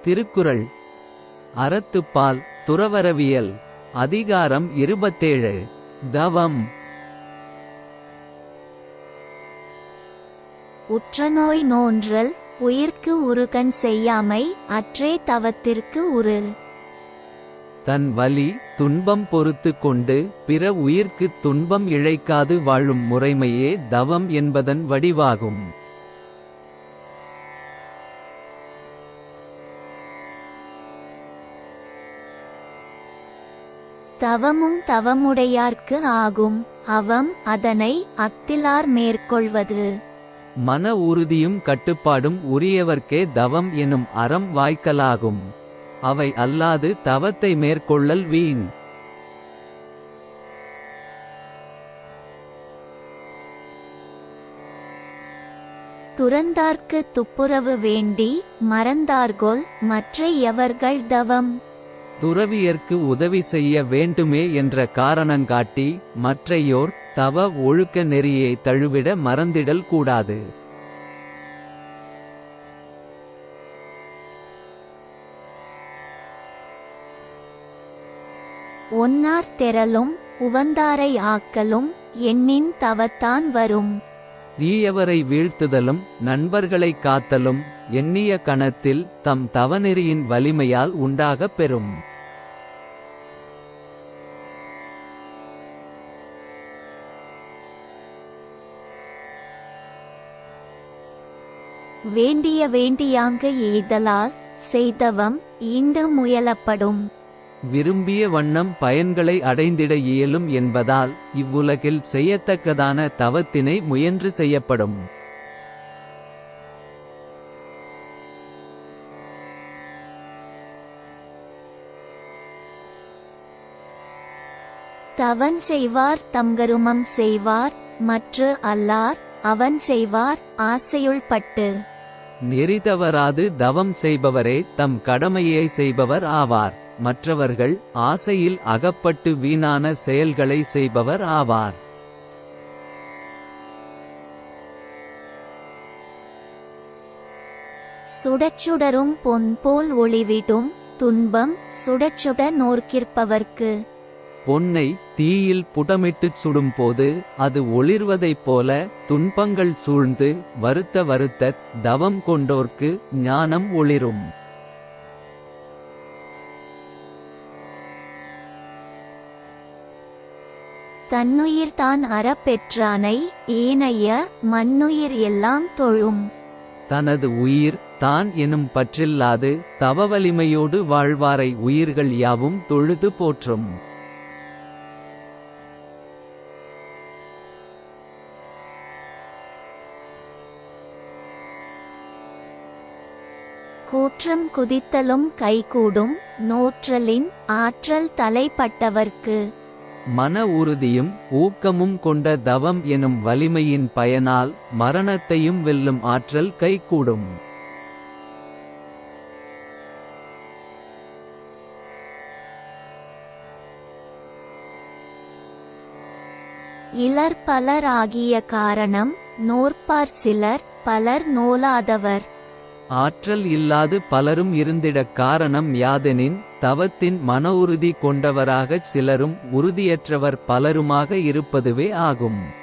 திருக்குறள். அறத்துப்பால். துறவறவியல். அதிகாரம் 27. தவம். உற்றநோய் நோன்றல் உயிர்க்கு உறுகண் செய்யாமை அற்றே தவத்திற்கு உறு. தன் வலி துன்பம் பொறுத்து கொண்டு பிற உயிர்க்குத் துன்பம் இழைக்காது வாழும் முறைமையே தவம் என்பதன் வடிவாகும். தவமும் தவமுடையார்க்கு ஆகும். அவம் அதனை அத்திலார் மேற்கொள்வது. மன உறுதியும் கட்டுப்பாடும் உரியவர்க்கே தவம் எனும் அறம் வாய்க்கலாகும். அவை அல்லாது தவத்தை மேற்கொள்ளல் வீண். துறந்தார்க்கு துப்புரவு வேண்டி மறந்தார்கொல் மற்ற எவர்கள் தவம். துறவியர்க்கு உதவி செய்ய வேண்டுமே என்ற காரணங்காட்டி மற்றையோர் தவ ஒழுக்க நெறியை தழுவிட மறந்திடல் கூடாது. ஒன்னார் தெறலும் உவந்தாரை ஆக்கலும் எண்ணின் தவத்தான் வரும். தீயவரை வீழ்த்துதலும் நண்பர்களைக் காத்தலும் எண்ணிய கணத்தில் தம் தவநெறியின் வலிமையால் உண்டாகப் பெறும். வேண்டியாங்கு எய்தலால் செய்தவம் ஈண்டு முயலப்படும். விரும்பிய வண்ணம் பயன்களை அடைந்திட இயலும் என்பதால் இவ்வுலகில் செய்யத்தக்கதான தவத்தினை முயன்று செய்யப்படும். தவன் செய்வார் தம்கருமம் செய்வார் மற்று அல்லார் அவன் செய்வார் ஆசையுள் பட்டு. நெறி தவறாது தவம் செய்பவரே தம் கடமையை செய்பவர் ஆவார். மற்றவர்கள் ஆசையில் அகப்பட்டு வீணான செயல்களை செய்பவர் ஆவார். சுடச்சுடரும் பொன்போல் ஒளிவிடும் துன்பம் சுடச்சுட நோர்க்கிற்பவர்க்கு. பொன்னை தீயில் புடமிட்டுச் சுடும்போது அது ஒளிர்வதைப் போல துன்பங்கள் சூழ்ந்து வருத்த தவம் கொண்டோர்க்கு ஞானம் ஒளிரும். தன்னுயிர் தான் அறப்பெற்றானை ஏனைய மண்ணுயிர் எல்லாம் தொழும். தனது உயிர் தான் எனும் பற்றில்லாது தவவலிமையோடு வாழ்வாரை உயிர்கள் யாவும் தொழுது போற்றும். கூற்றம் குதித்தலும் கைகூடும் நோற்றலின் ஆற்றல் தலைப்பட்டவர்க்கு. மன உறுதியும் ஊக்கமும் கொண்ட தவம் எனும் வலிமையின் பயனால் மரணத்தையும் வெல்லும் ஆற்றல் கைகூடும். இலர் பலர் ஆகிய காரணம் நோற்பார் சிலர் பலர் நோலாதவர். ஆற்றல் இல்லாது பலரும் இருந்திடக் காரணம் யாதெனின் தவத்தின் மன உறுதி கொண்டவராகச் சிலரும் உறுதியற்றவர் பலருமாக இருப்பதுவே ஆகும்.